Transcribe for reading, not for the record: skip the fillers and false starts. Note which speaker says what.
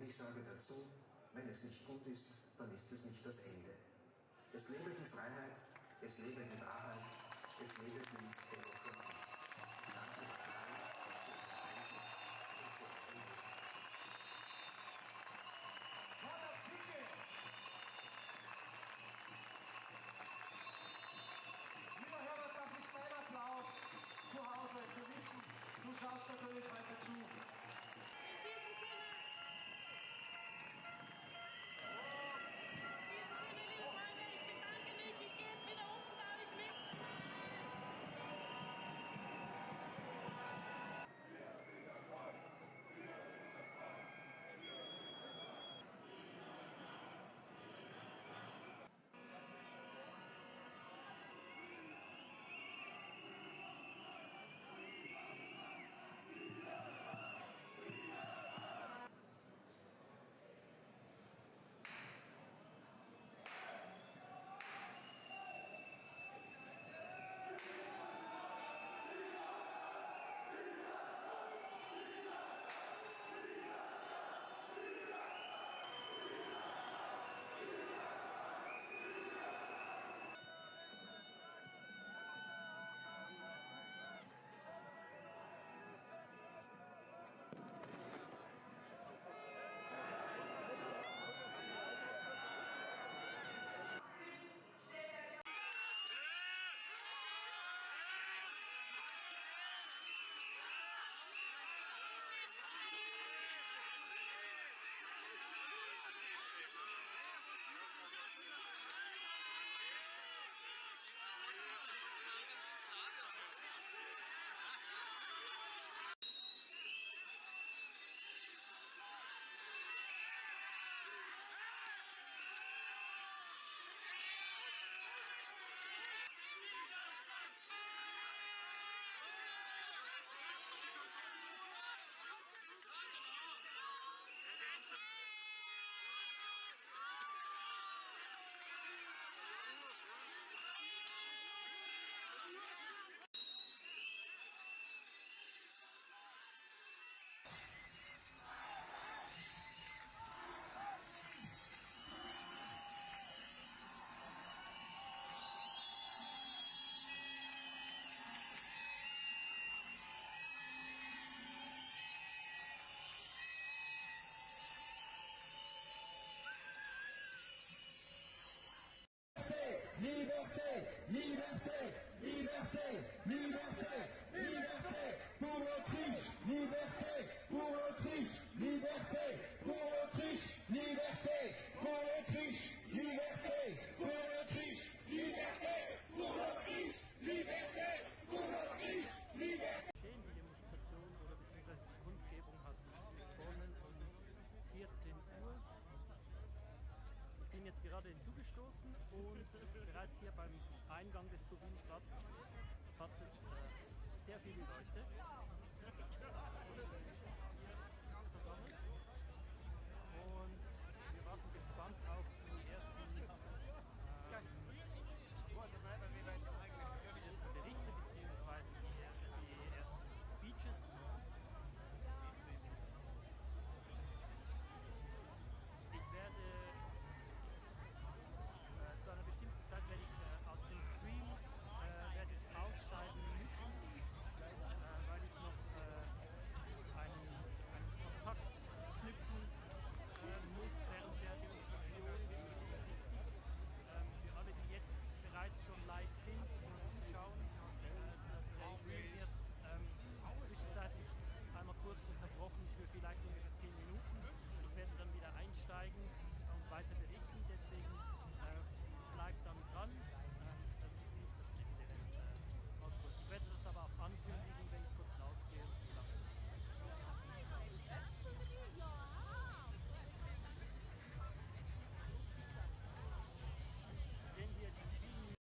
Speaker 1: ich sage dazu, wenn es nicht gut ist, dann ist es nicht das Ende. Es lebe die Freiheit, es lebe die Wahrheit, es lebe die Demokratie. Danke für Ihren Einsatz und für Ihren Mut.
Speaker 2: Lieber Herbert, das ist dein Applaus zu Hause. Wir wissen, du schaust natürlich weiter zu.
Speaker 3: Liberté, liberté, liberté, liberté, liberté pour l'Autriche, liberté pour l'Autriche, liberté pour l'Autriche, liberté pour l'Autriche, liberté pour l'Autriche, liberté pour l'Autriche, liberté pour l'Autriche, liberté.
Speaker 4: Die Demonstration oder beziehungsweise die Kundgebung hat begonnen um 14 Uhr. Ich bin jetzt gerade hinzugestoßen und bereits hier beim Eingang des Turbinenplatzes sehr viele Leute.